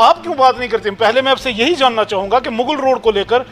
आप क्यों बात नहीं करते? पहले मैं आपसे यही जानना चाहूंगा कि मुगल रोड को लेकर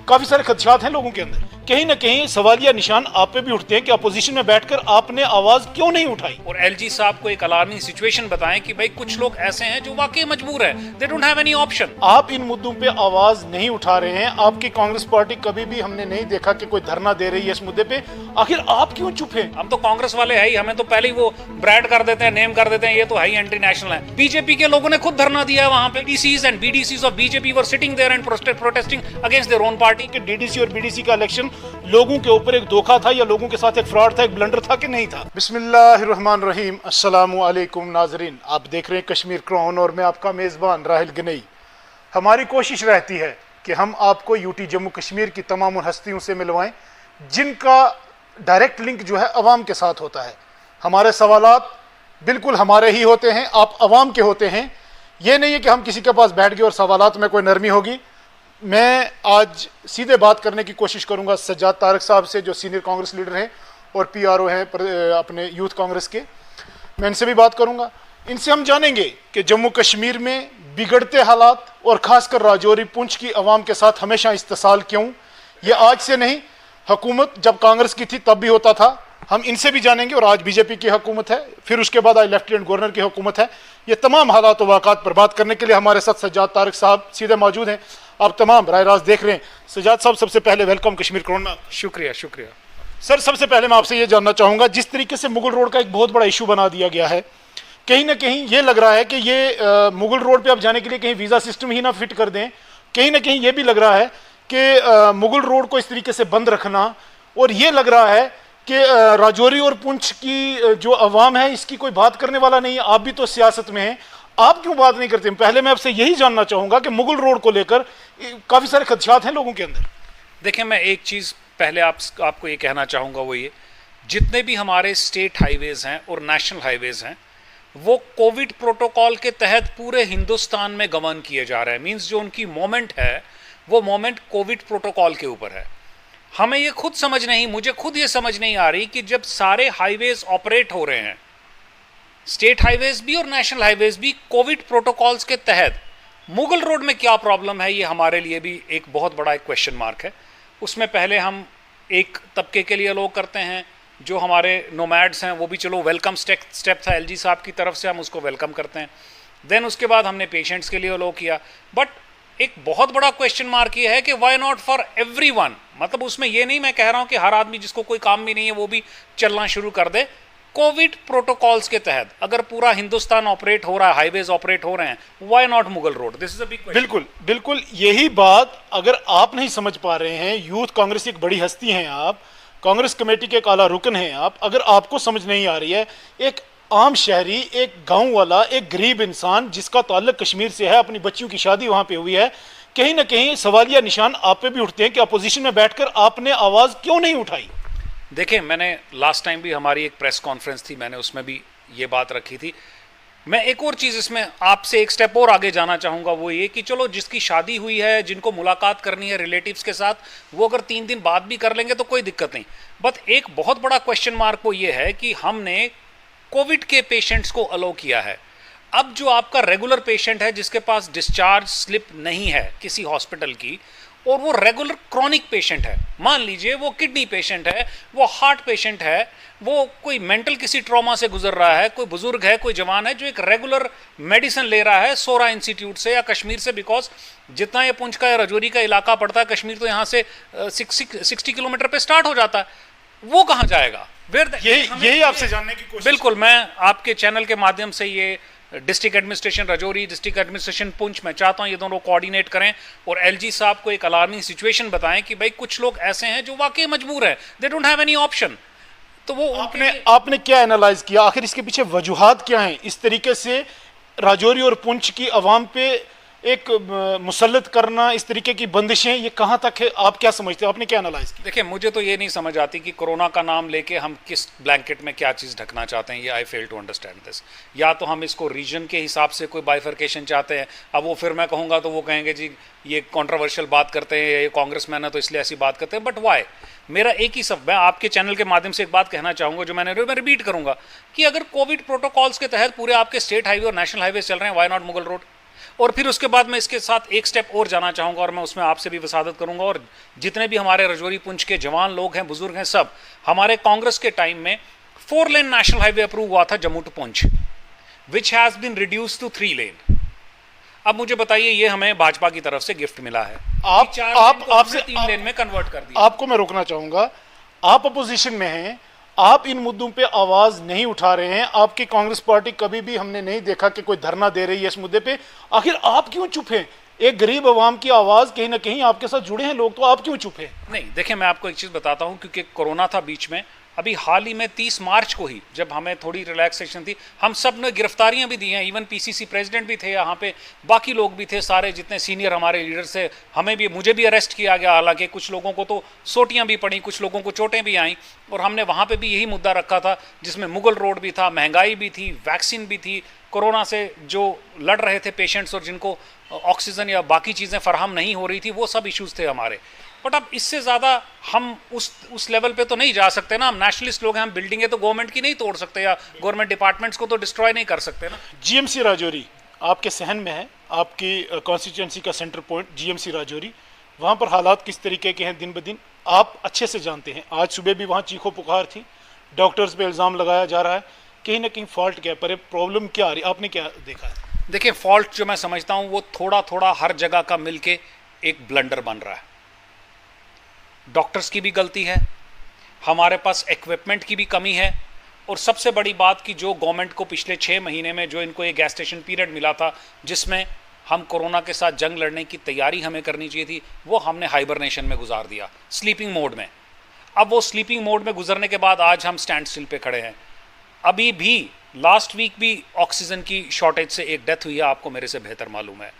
काफी सारे खदशात हैं लोगों के अंदर, कहीं ना कहीं सवालिया निशान आप पे भी उठते हैं कि अपोजिशन में बैठकर आपने आवाज क्यों नहीं उठाई? और एलजी साहब को एक अलार्मिंग सिचुएशन बताएं कि भाई कुछ लोग ऐसे हैं जो वाकई मजबूर है, they don't have any option. आप इन मुद्दों पे आवाज नहीं उठा रहे हैं। आपकी कांग्रेस पार्टी कभी भी हमने नहीं देखा कि कोई धरना दे रही है इस मुद्दे पे। आखिर आप क्यों चुप हैं? हम तो कांग्रेस वाले है ही, हमें तो पहले ही वो ब्रांड कर देते हैं, नेम कर देते हैं, ये तो है ही एंटी नेशनल है। बीजेपी के लोगों ने खुद धरना दिया है वहां पे। DCs and BDCs of BJP were sitting there and protesting against their own party. कि डीडीसी और बीडीसी का इलेक्शन लोगों के ऊपर एक धोखा था या लोगों के साथ एक फ्रॉड था, एक ब्लंडर था कि नहीं था? बिस्मिल्लाहिर्रहमानिर्रहीम। अस्सलामु अलैकुम नाजरीन, आप देख रहे हैं कश्मीर क्राउन और मैं आपका मेज़बान राहिल गनई। हमारी कोशिश रहती है कि हम आपको यूटी जम्मू कश्मीर की तमाम हस्तियों से मिलवाएं जिनका डायरेक्ट लिंक जो है अवाम के साथ होता है। हमारे सवालात बिल्कुल हमारे ही होते हैं, आप अवाम के होते हैं। ये नहीं है कि हम किसी के पास बैठ गए और सवालात में कोई नरमी होगी। मैं आज सीधे बात करने की कोशिश करूंगा सज्जाद तारक साहब से, जो सीनियर कांग्रेस लीडर हैं और पीआरओ हैं अपने यूथ कांग्रेस के। मैं इनसे भी बात करूंगा। इनसे हम जानेंगे कि जम्मू कश्मीर में बिगड़ते हालात और खासकर राजौरी पुंछ की अवाम के साथ हमेशा इस्तेसाल क्यों। ये आज से नहीं, हुकूमत जब कांग्रेस की थी तब भी होता था। हम इनसे भी जानेंगे। और आज बीजेपी की हुकूमत है, फिर उसके बाद आज लेफ्टिनेंट गवर्नर की हुकूमत है। ये तमाम हालात और वाक़ात पर बात करने के लिए हमारे साथ सज्जाद तारक साहब सीधे मौजूद हैं। आप तमाम राय राज देख रहे हैं। सज्जाद साहब, सबसे पहले वेलकम कश्मीर क्राउन में। शुक्रिया शुक्रिया सर, सबसे पहले मैं आपसे ये जानना चाहूँगा, जिस तरीके से मुगल रोड का एक बहुत बड़ा इशू बना दिया गया है, कहीं ना कहीं ये लग रहा है कि ये मुगल रोड पे आप जाने के लिए कहीं वीज़ा सिस्टम ही ना फिट कर दें। कहीं ना कहीं ये भी लग रहा है कि मुगल रोड को इस तरीके से बंद रखना, और ये लग रहा है कि राजौरी और पुंछ की जो अवाम है इसकी कोई बात करने वाला नहीं है। आप भी तो सियासत में हैं, आप क्यों बात नहीं करते? पहले मैं आपसे यही जानना चाहूँगा कि मुगल रोड को लेकर काफ़ी सारे खदशात हैं लोगों के अंदर। देखिए, मैं एक चीज़ पहले आपको ये कहना चाहूँगा, वो ये, जितने भी हमारे स्टेट हाईवेज़ हैं और नेशनल हाईवेज़ हैं वो कोविड प्रोटोकॉल के तहत पूरे हिंदुस्तान में गवर्न किए जा रहे हैं। मींस जो उनकी मोमेंट है वो मोमेंट कोविड प्रोटोकॉल के ऊपर है। हमें ये खुद समझ नहीं, मुझे खुद ये समझ नहीं आ रही कि जब सारे हाईवेज़ ऑपरेट हो रहे हैं, स्टेट हाईवेज़ भी और नेशनल हाईवेज़ भी कोविड प्रोटोकॉल्स के तहत, मुगल रोड में क्या प्रॉब्लम है, ये हमारे लिए भी एक बहुत बड़ा एक क्वेश्चन मार्क है। उसमें पहले हम एक तबके के लिए लोग करते हैं जो हमारे नोमैड्स हैं, वो भी चलो वेलकम स्टेप था एलजी साहब की तरफ से, हम उसको वेलकम करते हैं। देन उसके बाद हमने पेशेंट्स के लिए लो किया। बट एक बहुत बड़ा क्वेश्चन मार्क ये है कि वाई नॉट फॉर एवरीवन। मतलब उसमें ये नहीं मैं कह रहा हूँ कि हर आदमी जिसको कोई काम भी नहीं है वो भी चलना शुरू कर दे। कोविड प्रोटोकॉल्स के तहत अगर पूरा हिंदुस्तान ऑपरेट हो रहा है, हाईवेज ऑपरेट हो रहे हैं, why not Mughal road? This is a big question. बिल्कुल बिल्कुल, यही बात अगर आप नहीं समझ पा रहे हैं, यूथ कांग्रेस की एक बड़ी हस्ती हैं आप, कांग्रेस कमेटी के एक आला रुकन हैं आप, अगर आपको समझ नहीं आ रही है, एक आम शहरी, एक गांव वाला, एक गरीब इंसान जिसका ताल्लुक कश्मीर से है, अपनी बच्चियों की शादी वहां पे हुई है, कहीं ना कहीं सवालिया निशान आप पे भी उठते हैं कि अपोजिशन में बैठकर आपने आवाज क्यों नहीं उठाई? देखिए, मैंने लास्ट टाइम भी हमारी एक प्रेस कॉन्फ्रेंस थी, मैंने उसमें भी ये बात रखी थी। मैं एक और चीज़ इसमें आपसे एक स्टेप और आगे जाना चाहूँगा, वो ये कि चलो जिसकी शादी हुई है, जिनको मुलाकात करनी है रिलेटिव्स के साथ, वो अगर 3 दिन बाद भी कर लेंगे तो कोई दिक्कत नहीं। बट एक बहुत बड़ा क्वेश्चन मार्क वो ये है कि हमने कोविड के पेशेंट्स को अलो किया है। अब जो आपका रेगुलर पेशेंट है जिसके पास डिस्चार्ज स्लिप नहीं है किसी हॉस्पिटल की, और वो रेगुलर क्रॉनिक पेशेंट है, मान लीजिए वो किडनी पेशेंट है, वो हार्ट पेशेंट है, वो कोई मेंटल किसी ट्रॉमा से गुजर रहा है, कोई बुजुर्ग है, कोई जवान है जो एक रेगुलर मेडिसिन ले रहा है सोरा इंस्टीट्यूट से या कश्मीर से, बिकॉज जितना ये पुंछ का या राजौरी का इलाका पड़ता है, कश्मीर तो यहाँ से 60 किलोमीटर पे स्टार्ट हो जाता है, वो कहाँ जाएगा? यही आपसे जानने की कोशिश। बिल्कुल, मैं आपके चैनल के माध्यम से ये district administration Rajouri, district administration Poonch, मैं चाहता हूं ये दोनों कोऑर्डिनेट करें और एलजी साहब को एक अलार्मिंग सिचुएशन बताएं कि भाई कुछ लोग ऐसे हैं जो वाकई मजबूर है, they don't have any option. तो वो आपने क्या एनालाइज किया, आखिर इसके पीछे वजूहात क्या हैं? इस तरीके से राजौरी और पुंछ की अवाम पे एक मुसल्लत करना, इस तरीके की बंदिशें, ये कहाँ तक है? आप क्या समझते हो, आपने क्या एनालाइज किया? देखिए, मुझे तो ये नहीं समझ आती कि कोरोना का नाम लेके हम किस ब्लैंकेट में क्या चीज़ ढकना चाहते हैं। ये आई फेल टू अंडरस्टैंड दिस। या तो हम इसको रीजन के हिसाब से कोई बाइफर्केशन चाहते हैं, अब वो फिर मैं कहूँगा तो वो कहेंगे जी ये कॉन्ट्रोवर्शियल बात करते हैं, ये कांग्रेस मैन है तो इसलिए ऐसी बात करते हैं। But why? मेरा एक ही सब, मैं आपके चैनल के माध्यम से एक बात कहना चाहूँगा जो मैं रिपीट करूँगा कि अगर कोविड प्रोटोकॉल्स के तहत पूरे आपके स्टेट हाईवे और नेशनल हाईवे चल रहे हैं, वाई नॉट मुगल रोड? और फिर उसके बाद मैं इसके साथ एक स्टेप और जाना चाहूँगा और मैं उसमें आपसे भी वसादत करूँगा, और जितने भी हमारे रजौरी पुंछ के जवान लोग हैं, बुजुर्ग हैं, सब हमारे कांग्रेस के टाइम में 4 लेन नेशनल हाईवे अप्रूव हुआ था Jammu to Poonch, which has been reduce to 3 lane. अब मुझे बताइए, ये हमें भाजपा की तरफ से गिफ्ट मिला है। आपसे 3 लेन में कन्वर्ट कर दिया। आपको मैं रोकना चाहूंगा, आप अपोजिशन में हैं, आप इन मुद्दों पे आवाज नहीं उठा रहे हैं। आपकी कांग्रेस पार्टी कभी भी हमने नहीं देखा कि कोई धरना दे रही है इस मुद्दे पे। आखिर आप क्यों चुप हैं? एक गरीब आवाम की आवाज कहीं ना कहीं आपके साथ जुड़े हैं लोग, तो आप क्यों चुप हैं? नहीं, देखिए मैं आपको एक चीज बताता हूं, क्योंकि कोरोना था बीच में, अभी हाल ही में 30 मार्च को ही जब हमें थोड़ी रिलैक्सेशन थी, हम सब ने गिरफ्तारियां भी दी हैं। इवन पीसीसी प्रेसिडेंट भी थे यहाँ पे, बाकी लोग भी थे, सारे जितने सीनियर हमारे लीडर्स थे, हमें भी, मुझे भी अरेस्ट किया गया। हालांकि कुछ लोगों को तो सोटियां भी पड़ी, कुछ लोगों को चोटें भी आईं, और हमने वहाँ पे भी यही मुद्दा रखा था, जिसमें मुगल रोड भी था, महंगाई भी थी, वैक्सीन भी थी, कोरोना से जो लड़ रहे थे पेशेंट्स और जिनको ऑक्सीजन या बाकी चीज़ें फराहम नहीं हो रही थी, वो सब इश्यूज थे हमारे। बट अब इससे ज़्यादा हम उस लेवल पे तो नहीं जा सकते ना। हम नेशनलिस्ट लोग हैं, हम बिल्डिंगें तो गवर्नमेंट की नहीं तोड़ सकते, या गवर्नमेंट डिपार्टमेंट्स को तो डिस्ट्रॉय नहीं कर सकते ना। जीएमसी राजौरी आपके सहन में है, आपकी कॉन्स्टिट्यूंसी का सेंटर पॉइंट जीएमसी राजौरी, वहाँ पर हालात किस तरीके के हैं दिन ब दिन आप अच्छे से जानते हैं। आज सुबह भी वहाँ चीखो पुकार थी, डॉक्टर्स पे इल्ज़ाम लगाया जा रहा है, कहीं ना कहीं फॉल्ट क्या पर प्रॉब्लम क्या आ रही है, आपने क्या देखा है? देखिए, फॉल्ट जो मैं समझता हूँ वो थोड़ा थोड़ा हर जगह का मिलके एक ब्लंडर बन रहा है। डॉक्टर्स की भी गलती है, हमारे पास इक्विपमेंट की भी कमी है, और सबसे बड़ी बात कि जो गवर्नमेंट को पिछले 6 महीने में जो इनको एक गेस्टेशन पीरियड मिला था, जिसमें हम कोरोना के साथ जंग लड़ने की तैयारी हमें करनी चाहिए थी, वो हमने हाइबरनेशन में गुजार दिया, स्लीपिंग मोड में। अब वो स्लीपिंग मोड में गुजरने के बाद आज हम स्टैंड स्टिल पे खड़े हैं। अभी भी लास्ट वीक भी ऑक्सीजन की शॉर्टेज से एक डेथ हुई है, आपको मेरे से बेहतर मालूम है।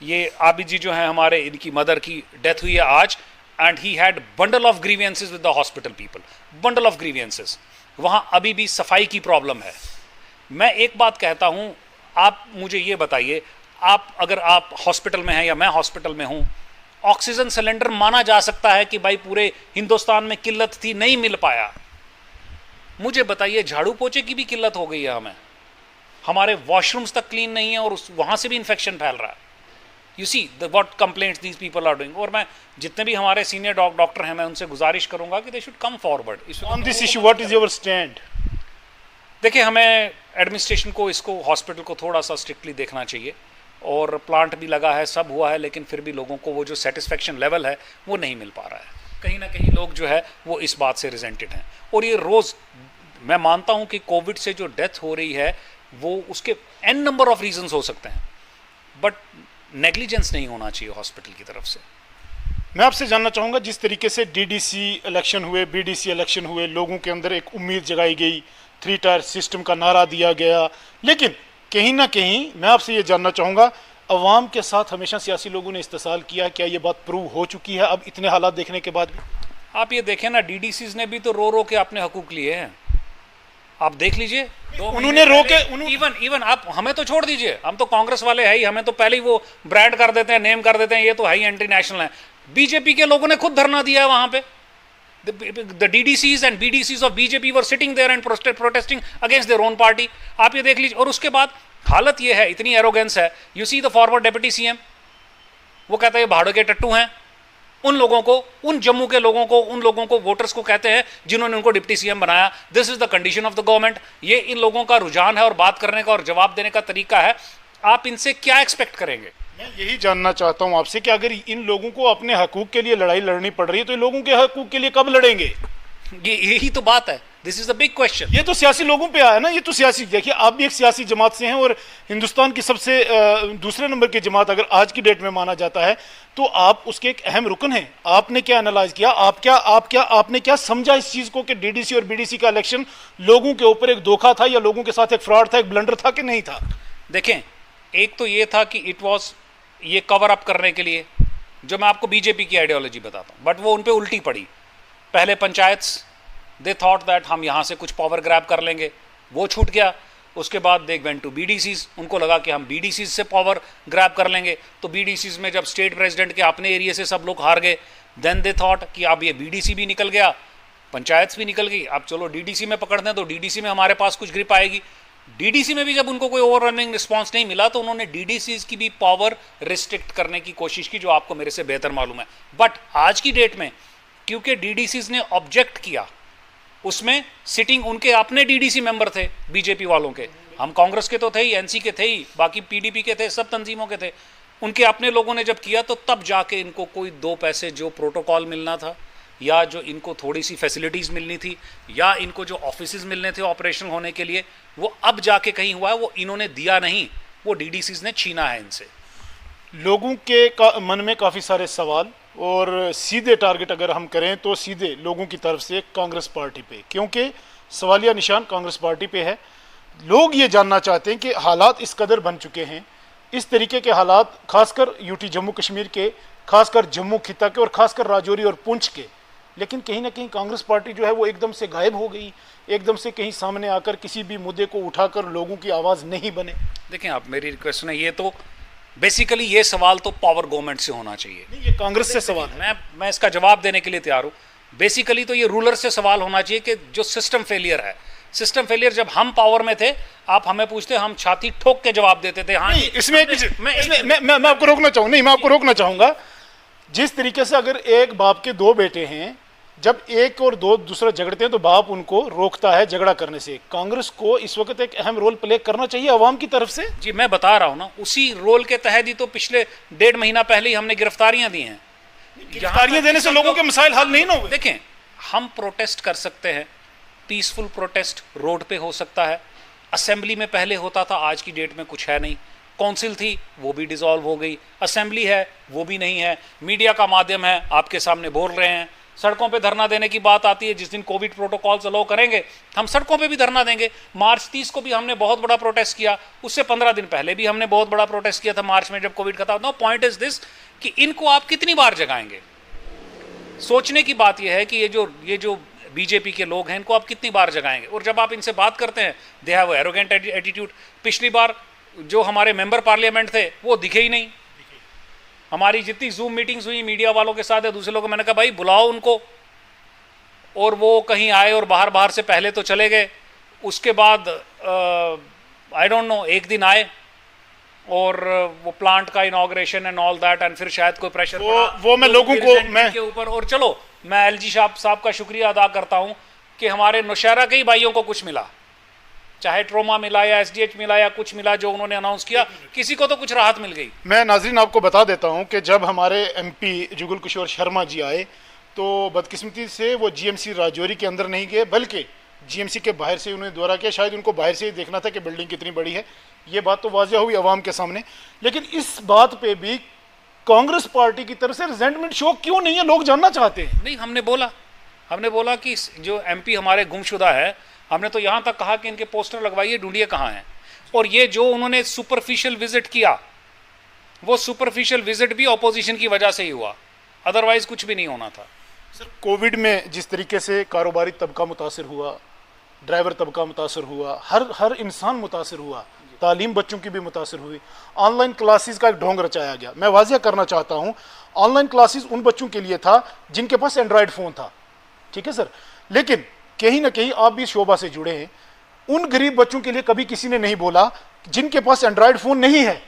ये आबिद जी जो हैं हमारे, इनकी मदर की डेथ हुई है आज, and he had bundle of grievances with the hospital people, bundle of grievances. वहाँ अभी भी सफाई की प्रॉब्लम है। मैं एक बात कहता हूँ, आप मुझे ये बताइए, अगर आप हॉस्पिटल में हैं या मैं हॉस्पिटल में हूँ, ऑक्सीजन सिलेंडर माना जा सकता है कि भाई पूरे हिंदुस्तान में किल्लत थी, नहीं मिल पाया। मुझे बताइए, झाड़ू पोछे की भी किल्लत हो गई है हमें, हमारे वॉशरूम्स तक क्लीन नहीं है और वहाँ से भी इन्फेक्शन फैल रहा है। You see what complaints these people are doing. और मैं जितने भी हमारे सीनियर डॉक्टर हैं, मैं उनसे गुजारिश करूंगा कि they should come forward on this issue. What is your stand? देखिए, हमें एडमिनिस्ट्रेशन को, इसको हॉस्पिटल को थोड़ा सा स्ट्रिक्टली देखना चाहिए, और प्लांट भी लगा है, सब हुआ है, लेकिन फिर भी लोगों को वो जो सेटिस्फेक्शन लेवल है वो नहीं मिल पा रहा है। कहीं ना कहीं लोग जो है वो इस बात से रिजेंटेड हैं। और ये रोज़, मैं मानता हूँ कि कोविड से जो डेथ हो रही है वो उसके n नंबर ऑफ रीजंस हो सकते हैं, बट नेग्लिजेंस नहीं होना चाहिए हॉस्पिटल की तरफ से। मैं आपसे जानना चाहूँगा, जिस तरीके से डीडीसी इलेक्शन हुए, बीडीसी इलेक्शन हुए, लोगों के अंदर एक उम्मीद जगाई गई, 3 टायर सिस्टम का नारा दिया गया, लेकिन कहीं ना कहीं मैं आपसे ये जानना चाहूँगा, अवाम के साथ हमेशा सियासी लोगों ने इस्तेसाल किया, क्या ये बात प्रूव हो चुकी है अब इतने हालात देखने के बाद भी? आप ये देखें ना, डीडीसीज ने भी तो रो रो के अपने हकूक लिए हैं। आप देख लीजिए, उन्होंने रोके, इवन आप हमें तो छोड़ दीजिए, हम तो कांग्रेस वाले हैं ही, हमें तो पहले ही वो ब्रांड कर देते हैं, नेम कर देते हैं, ये तो हाई एंटी नेशनल है। बीजेपी के लोगों ने खुद धरना दिया है वहां पे। The DDCs and BDCs of BJP were sitting there and protesting against their own party. आप ये देख लीजिए। और उसके बाद हालत ये है, इतनी एरोगेंस है। You see the former deputy CM, वो कहता है भाड़ों के टट्टू हैं। उन लोगों को, उन जम्मू के लोगों को, उन लोगों को, वोटर्स को कहते हैं जिन्होंने उनको डिप्टी सीएम बनाया, this is the condition of the government. ये इन लोगों का रुझान है और बात करने का और जवाब देने का तरीका है। आप इनसे क्या एक्सपेक्ट करेंगे? मैं यही जानना चाहता हूं आपसे कि अगर इन लोगों को अपने हकूक के लिए लड़ाई लड़नी पड़ रही है, तो इन लोगों के हकूक के लिए कब लड़ेंगे? यही तो बात है। This is the big question. ये तो सियासी लोगों पे आया ना, ये तो सियासी, देखिए आप भी एक सियासी जमात से हैं, और हिंदुस्तान की सबसे दूसरे नंबर की जमात अगर आज की डेट में माना जाता है, तो आप उसके एक अहम रुकन हैं। आपने क्या एनालाइज किया, आपने क्या समझा इस चीज को कि डीडीसी और बीडीसी का इलेक्शन लोगों के ऊपर एक धोखा था, या लोगों के साथ एक फ्रॉड था, एक ब्लंडर था कि नहीं था? देखें, एक तो ये था कि इट वॉज, ये कवर अप करने के लिए, जो मैं आपको बीजेपी की आइडियोलॉजी बताता हूँ, बट वो उन पर उल्टी पड़ी। पहले पंचायत, दे थॉट दैट हम यहाँ से कुछ पावर ग्रैब कर लेंगे, वो छूट गया। उसके बाद दे वेंट टू बीडीसीज, उनको लगा कि हम बीडीसीज से पावर ग्रैब कर लेंगे। तो बीडीसीज में जब स्टेट प्रेसिडेंट के अपने एरिया से सब लोग हार गए, देन दे थॉट कि अब ये बीडीसी भी निकल गया, पंचायत भी निकल गई, अब चलो डीडीसी में पकड़ दें तो डीडीसी में हमारे पास कुछ ग्रिप आएगी। डीडीसी में भी जब उनको कोई ओवरवेलमिंग रिस्पांस नहीं मिला तो उन्होंने डीडीसीज की भी पावर रिस्ट्रिक्ट करने की कोशिश की, जो आपको मेरे से बेहतर मालूम है। बट आज की डेट में क्योंकि डीडीसीज ने ऑब्जेक्ट किया, उसमें सिटिंग उनके अपने डीडीसी मेंबर थे बीजेपी वालों के, हम कांग्रेस के तो थे ही, एनसी के थे ही, बाकी पीडीपी के थे, सब तंजीमों के थे, उनके अपने लोगों ने जब किया तो तब जाके इनको कोई 2 पैसे जो प्रोटोकॉल मिलना था या जो इनको थोड़ी सी फैसिलिटीज़ मिलनी थी या इनको जो ऑफिसेज मिलने थे ऑपरेशनल होने के लिए, वो अब जाके कहीं हुआ है, वो इन्होंने दिया नहीं, वो डीडीसीज ने छीना है इनसे। लोगों के मन में काफ़ी सारे सवाल, और सीधे टारगेट अगर हम करें तो सीधे लोगों की तरफ से कांग्रेस पार्टी पे, क्योंकि सवालिया निशान कांग्रेस पार्टी पे है। लोग ये जानना चाहते हैं कि हालात इस कदर बन चुके हैं, इस तरीके के हालात खासकर यूटी जम्मू कश्मीर के, खासकर जम्मू खिता के और खासकर राजौरी और पुंछ के, लेकिन कहीं ना कहीं कांग्रेस पार्टी जो है वो एकदम से गायब हो गई, एकदम से कहीं सामने आकर किसी भी मुद्दे को उठाकर लोगों की आवाज़ नहीं बने। देखें आप, मेरी रिक्वेस्ट है, ये तो बेसिकली ये सवाल तो पावर गवर्नमेंट से होना चाहिए, नहीं, ये कांग्रेस से सवाल है। मैं इसका जवाब देने के लिए तैयार हूँ। बेसिकली तो ये रूलर से सवाल होना चाहिए कि जो सिस्टम फेलियर है, सिस्टम फेलियर जब हम पावर में थे आप हमें पूछते, हम छाती ठोक के जवाब देते थे। हाँ, इसमें मैं आपको रोकना चाहूँ, नहीं मैं आपको रोकना चाहूंगा। जिस तरीके से अगर एक बाप के 2 बेटे हैं, जब एक और 2 दूसरा झगड़ते हैं तो बाप उनको रोकता है झगड़ा करने से। कांग्रेस को इस वक्त एक अहम रोल प्ले करना चाहिए अवाम की तरफ से। जी मैं बता रहा हूँ ना, उसी रोल के तहत ही तो पिछले 1.5 महीना पहले ही हमने गिरफ्तारियां दी हैं। गिरफ्तारियां देने से लोगों के मसाइल हल नहीं ना हुए। देखें, हम प्रोटेस्ट कर सकते हैं, पीसफुल प्रोटेस्ट रोड पे हो सकता है, असेंबली में पहले होता था, आज की डेट में कुछ है नहीं। काउंसिल थी वो भी डिसॉल्व हो गई, असेंबली है वो भी नहीं है, मीडिया का माध्यम है आपके सामने बोल रहे हैं। सड़कों पे धरना देने की बात आती है, जिस दिन कोविड प्रोटोकॉल अलाउ करेंगे हम सड़कों पे भी धरना देंगे। मार्च 30 को भी हमने बहुत बड़ा प्रोटेस्ट किया, उससे 15 दिन पहले भी हमने बहुत बड़ा प्रोटेस्ट किया था मार्च में जब कोविड का था। नो पॉइंट इज दिस कि इनको आप कितनी बार जगाएंगे। सोचने की बात यह है कि ये जो बीजेपी के लोग हैं इनको आप कितनी बार जगाएंगे। और जब आप इनसे बात करते हैं, दे हैव एरोगेंट एटीट्यूड। पिछली बार जो हमारे मेंबर पार्लियामेंट थे वो दिखे ही नहीं। हमारी जितनी जूम मीटिंग्स हुई मीडिया वालों के साथ या दूसरे लोगों, मैंने कहा भाई बुलाओ उनको, और वो कहीं आए और बाहर से पहले तो चले गए। उसके बाद आई डोंट नो, एक दिन आए और वो प्लांट का inauguration and all that, and फिर शायद कोई प्रेशर वो मैं लोगों को मैं के ऊपर। और चलो मैं एलजी साहब का शुक्रिया अदा करता हूं कि हमारे नौशहरा के ही भाइयों को कुछ मिला, चाहे ट्रोमा मिला या एसडीएच मिला या कुछ मिला जो उन्होंने अनाउंस किया, किसी को तो कुछ राहत मिल गई। मैं नाजरीन आपको बता देता हूं कि जब हमारे एमपी जुगल किशोर शर्मा जी आए तो बदकिस्मती से वो जीएमसी राजौरी के अंदर नहीं गए, बल्कि जीएमसी के बाहर से उन्होंने दौरा किया। शायद उनको बाहर से ही देखना था कि बिल्डिंग कितनी बड़ी है, ये बात तो वाजिया हुई आवाम के सामने। लेकिन इस बात पे भी कांग्रेस पार्टी की तरफ से रिजेंटमेंट शो क्यों नहीं है, लोग जानना चाहते हैं। नहीं, हमने बोला कि जो एमपी हमारे गुमशुदा है, हमने तो यहाँ तक कहा कि इनके पोस्टर लगवाइए, ढूंढिए कहाँ हैं। और ये जो उन्होंने सुपरफिशियल विजिट किया, वो सुपरफिशियल विजिट भी ऑपोजिशन की वजह से ही हुआ, अदरवाइज कुछ भी नहीं होना था। सर, कोविड में जिस तरीके से कारोबारी तबका मुतासर हुआ, ड्राइवर तबका मुतासर हुआ, हर इंसान मुतासर हुआ, तालीम बच्चों की भी मुतासर हुई। ऑनलाइन क्लासेस का एक ढोंग रचाया गया। मैं वाजिया करना चाहता हूँ, ऑनलाइन क्लासेस उन बच्चों के लिए था जिनके पास एंड्रॉयड फ़ोन था, ठीक है सर। लेकिन कहीं ना कहीं आप भी शोबा से जुड़े हैं, उन गरीब बच्चों के लिए कभी किसी ने नहीं बोला जिनके पास एंड्रॉयड फ़ोन नहीं है।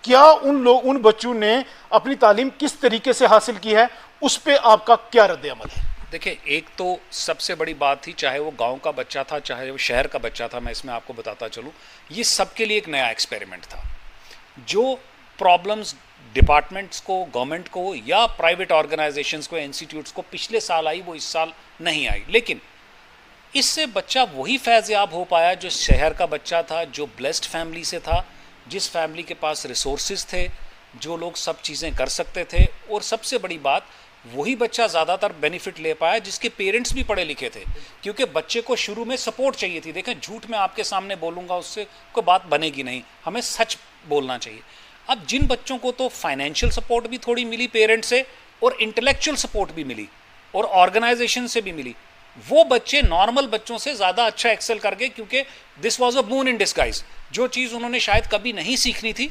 क्या उन बच्चों ने अपनी तालीम किस तरीके से हासिल की है, उस पर आपका क्या रद्द अमल है? देखिए, एक तो सबसे बड़ी बात थी, चाहे वो गांव का बच्चा था चाहे वो शहर का बच्चा था, मैं इसमें आपको बताता चलूं, ये सबके लिए एक नया एक्सपेरिमेंट था। जो प्रॉब्लम्स डिपार्टमेंट्स को, गवर्नमेंट को या प्राइवेट ऑर्गेनाइजेशंस को, इंस्टीट्यूट्स को पिछले साल आई, वो इस साल नहीं आई। लेकिन इससे बच्चा वही फैज़याब हो पाया जो शहर का बच्चा था, जो ब्लेस्ड फैमिली से था, जिस फैमिली के पास रिसोर्सेज थे, जो लोग सब चीज़ें कर सकते थे। और सबसे बड़ी बात, वही बच्चा ज़्यादातर बेनिफिट ले पाया जिसके पेरेंट्स भी पढ़े लिखे थे, क्योंकि बच्चे को शुरू में सपोर्ट चाहिए थी। देखें, झूठ में आपके सामने बोलूँगा उससे कोई बात बनेगी नहीं, हमें सच बोलना चाहिए। अब जिन बच्चों को तो फाइनेंशियल सपोर्ट भी थोड़ी मिली पेरेंट्स से, और इंटेलेक्चुअल सपोर्ट भी मिली, और ऑर्गेनाइजेशन से भी मिली, वो बच्चे नॉर्मल बच्चों से ज़्यादा अच्छा एक्सेल कर गए, क्योंकि this was a boon in disguise. जो चीज़ उन्होंने शायद कभी नहीं सीखनी थी,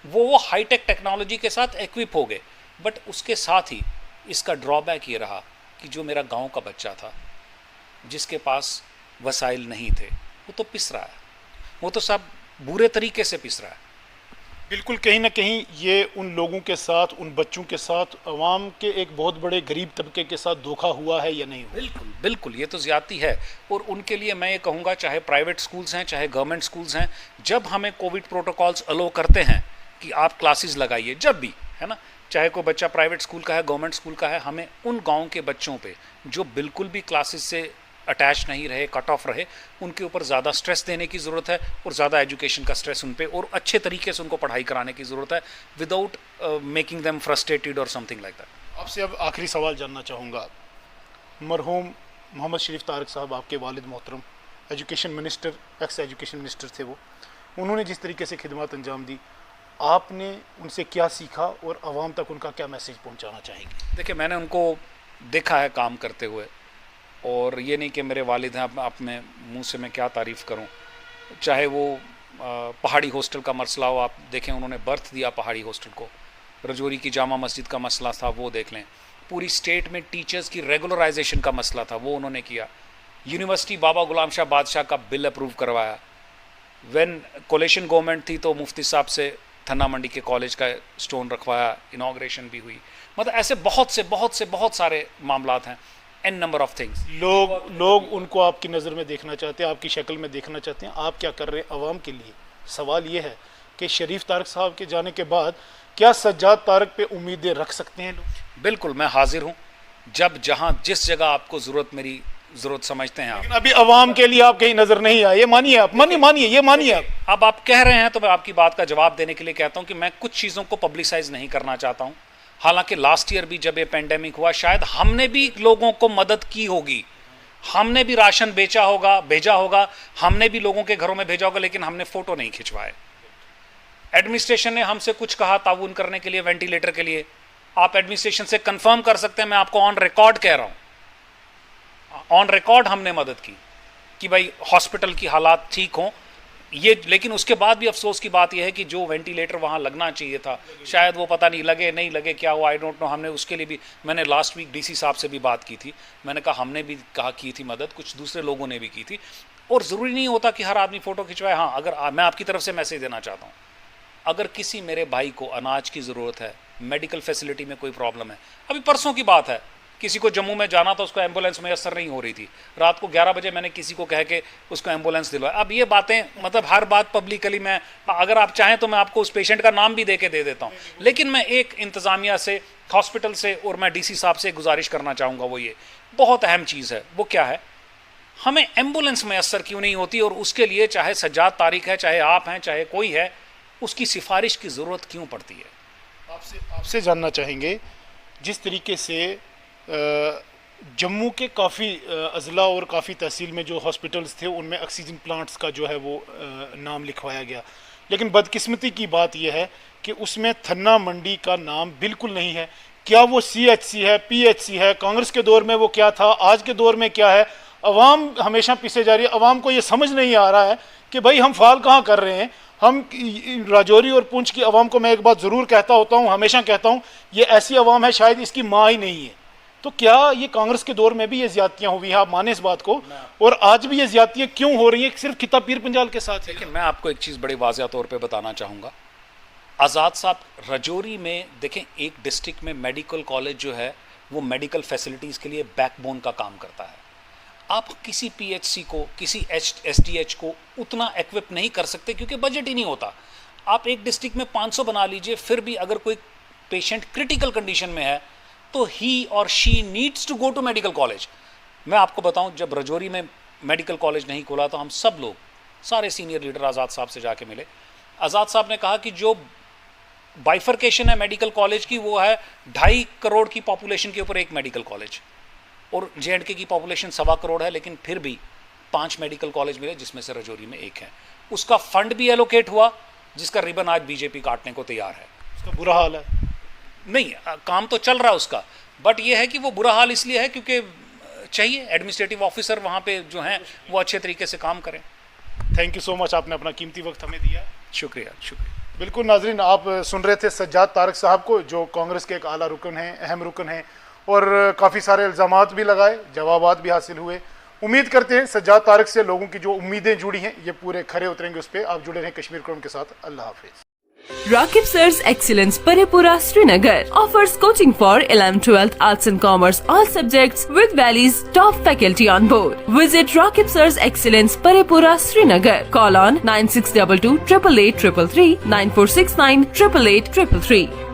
वो हाईटेक टेक्नोलॉजी के साथ एक्विप हो गए। बट उसके साथ ही इसका ड्रॉबैक ये रहा कि जो मेरा गांव का बच्चा था, जिसके पास वसाइल नहीं थे, वो तो पिस रहा है। वो तो सब बुरे तरीके से पिस रहा है। बिल्कुल, कहीं ना कहीं ये उन लोगों के साथ, उन बच्चों के साथ, अवाम के एक बहुत बड़े गरीब तबके के साथ धोखा हुआ है या नहीं हुआ? बिल्कुल बिल्कुल, ये तो ज्यादती है। और उनके लिए मैं ये कहूँगा, चाहे प्राइवेट स्कूल्स हैं चाहे गवर्नमेंट स्कूल्स हैं, जब हमें कोविड प्रोटोकॉल्स अलो करते हैं कि आप क्लासेस लगाइए, जब भी, है ना, चाहे कोई बच्चा प्राइवेट स्कूल का है गवर्नमेंट स्कूल का है, हमें उन गाँव के बच्चों पे जो बिल्कुल भी क्लासेस से अटैच नहीं रहे, कट ऑफ रहे, उनके ऊपर ज़्यादा स्ट्रेस देने की ज़रूरत है और ज़्यादा एजुकेशन का स्ट्रेस उन पे, और अच्छे तरीके से उनको पढ़ाई कराने की ज़रूरत है, विदाउट मेकिंग देम फ्रस्ट्रेटेड और समथिंग लाइक दैट। आपसे अब आखिरी सवाल जानना चाहूँगा। मरहूम मोहम्मद शरीफ तारक साहब, आपके वालिद मोहतरम, education minister, x education minister थे वो, उन्होंने जिस तरीके से खिदमत अंजाम दी, आपने उनसे क्या सीखा और आवाम तक उनका क्या मैसेज पहुँचाना चाहेंगे? देखिए, मैंने उनको देखा है काम करते हुए, और ये नहीं कि मेरे वालिद हैं, अपने मुंह से मैं क्या तारीफ़ करूं। चाहे वो पहाड़ी हॉस्टल का मसला हो, आप देखें उन्होंने बर्थ दिया पहाड़ी हॉस्टल को, रजौरी की जामा मस्जिद का मसला था वो देख लें, पूरी स्टेट में टीचर्स की रेगुलराइजेशन का मसला था वो उन्होंने किया, यूनिवर्सिटी बाबा गुलाम शाह बादशाह का बिल अप्रूव करवाया, व्हेन कोलेशन गवर्नमेंट थी तो मुफ्ती साहब से थन्ना मंडी के कॉलेज का स्टोन रखवाया, इनाग्रेशन भी हुई। मतलब ऐसे बहुत सारे मामलात हैं, एन नंबर ऑफ थिंग्स। लोग उनको आपकी नज़र में देखना चाहते हैं, आपकी शक्ल में देखना चाहते हैं, आप क्या कर रहे हैं अवाम के लिए? सवाल ये है कि शरीफ तारक साहब के जाने के बाद क्या सज्जाद तारक पे उम्मीदें रख सकते हैं लोग? बिल्कुल, मैं हाजिर हूँ, जब जहाँ जिस जगह आपको मेरी ज़रूरत समझते हैं आप। लेकिन अभी अवाम के लिए आप कहीं नज़र नहीं आए, ये मानिए आप, मानिए आप। अब आप कह रहे हैं तो मैं आपकी बात का जवाब देने के लिए कहता हूँ कि मैं कुछ चीज़ों को पब्लिसाइज नहीं करना चाहता हूँ। हालांकि लास्ट ईयर भी जब ये पेंडेमिक हुआ, शायद हमने भी लोगों को मदद की होगी, हमने भी राशन भेजा होगा, हमने भी लोगों के घरों में भेजा होगा, लेकिन हमने फोटो नहीं खिंचवाए। एडमिनिस्ट्रेशन ने हमसे कुछ कहा ताउन करने के लिए, वेंटिलेटर के लिए, आप एडमिनिस्ट्रेशन से कंफर्म कर सकते हैं, मैं आपको ऑन रिकॉर्ड कह रहा हूं, ऑन रिकॉर्ड हमने मदद की कि भाई हॉस्पिटल की हालात ठीक हों। ये लेकिन उसके बाद भी अफसोस की बात यह है कि जो वेंटिलेटर वहाँ लगना चाहिए था, शायद वो पता नहीं लगे नहीं लगे, क्या हुआ आई डोंट नो। हमने उसके लिए भी, मैंने लास्ट वीक डीसी साहब से भी बात की थी, मैंने कहा हमने भी की थी मदद, कुछ दूसरे लोगों ने भी की थी, और ज़रूरी नहीं होता कि हर आदमी फ़ोटो खिंचवाए। हाँ, अगर मैं आपकी तरफ से मैसेज देना चाहता हूँ, अगर किसी मेरे भाई को अनाज की ज़रूरत है, मेडिकल फैसिलिटी में कोई प्रॉब्लम है, अभी परसों की बात है, किसी को जम्मू में जाना था, उसको एम्बुलेंस मैसर नहीं हो रही थी, रात को 11 बजे मैंने किसी को कह के उसको एम्बुलेंस दिलवाया। अब ये बातें, मतलब हर बात पब्लिकली मैं, अगर आप चाहें तो मैं आपको उस पेशेंट का नाम भी दे के दे देता हूँ, लेकिन मैं एक इंतज़ामिया से, हॉस्पिटल से और मैं डीसी साहब से गुजारिश करना चाहूँगा, वो ये बहुत अहम चीज़ है। वो क्या है, हमें एम्बुलेंस मैसर क्यों नहीं होती, और उसके लिए चाहे सज्जाद तारिक है, चाहे आप हैं, चाहे कोई है, उसकी सिफारिश की ज़रूरत क्यों पड़ती है? आपसे जानना चाहेंगे, जिस तरीके से जम्मू के काफ़ी अज़ला और काफ़ी तहसील में जो हॉस्पिटल्स थे उनमें ऑक्सीजन प्लांट्स का जो है वो नाम लिखवाया गया, लेकिन बदकिस्मती की बात यह है कि उसमें थन्ना मंडी का नाम बिल्कुल नहीं है। क्या वो CHC है, PHC है? कांग्रेस के दौर में वो क्या था, आज के दौर में क्या है? अवाम हमेशा पीछे जा रही है। अवाम को ये समझ नहीं आ रहा है कि भाई हम फाल कहाँ कर रहे हैं। हम राजौरी और पुंछ की अवाम को मैं एक बात ज़रूर कहता होता हूँ, हमेशा कहता हूँ, ये ऐसी अवाम है शायद इसकी माँ ही नहीं है। तो क्या ये कांग्रेस के दौर में भी ये ज्यादतियां हुई हैं, आप माने इस बात को, और आज भी ये ज्यादतियां क्यों हो रही हैं सिर्फ खिताब पीर पंजाल के साथ? लेकिन मैं आपको एक चीज़ बड़े वाज़ेह तौर पे बताना चाहूँगा, आज़ाद साहब, रजौरी में देखें, एक डिस्ट्रिक्ट में मेडिकल कॉलेज जो है वो मेडिकल फैसिलिटीज़ के लिए बैकबोन का काम करता है। आप किसी PHC को, किसी SDH को उतना एक्विप नहीं कर सकते क्योंकि बजट ही नहीं होता। आप एक डिस्ट्रिक्ट में 500 बना लीजिए, फिर भी अगर कोई पेशेंट क्रिटिकल कंडीशन में है तो ही और she needs to go to medical college. मैं आपको बताऊं, जब रजौरी में मेडिकल कॉलेज नहीं खोला तो हम सब लोग, सारे सीनियर लीडर आज़ाद साहब से जाके मिले। आज़ाद साहब ने कहा कि जो बाइफर्केशन है मेडिकल कॉलेज की, वो है 2.5 करोड़ की पॉपुलेशन के ऊपर एक मेडिकल कॉलेज, और J&K की पॉपुलेशन 1.25 करोड़ है, लेकिन फिर भी 5 मेडिकल कॉलेज मिले, जिसमें से रजौरी में एक है। उसका फंड भी एलोकेट हुआ, जिसका रिबन आज बीजेपी काटने को तैयार है। उसका बुरा हाल है? नहीं, काम तो चल रहा है उसका, बट ये है कि वो बुरा हाल इसलिए है क्योंकि चाहिए एडमिनिस्ट्रेटिव ऑफिसर वहाँ पे जो हैं वो अच्छे तरीके से काम करें। थैंक यू सो मच, आपने अपना कीमती वक्त हमें दिया। शुक्रिया, शुक्रिया। बिल्कुल नाजरीन, आप सुन रहे थे सज्जाद तारक साहब को, जो कांग्रेस के एक आला रुकन हैं, अहम रुकन हैं, और काफ़ी सारे इल्ज़ामात भी लगाए, जवाबात भी हासिल हुए, उम्मीद करते हैं सज्जाद तारिक से लोगों की जो उम्मीदें जुड़ी हैं ये पूरे खरे उतरेंगे उस पर। आप जुड़े रहें कश्मीर क्रोम के साथ। अल्लाह हाफिज। Rakib Sir's Excellence Paripura Srinagar offers coaching for 11th 12th Arts and Commerce all subjects with Valley's top faculty on board. Visit Rakib Sir's Excellence Paripura Srinagar. Call on 9622 888 333 9469 888 333.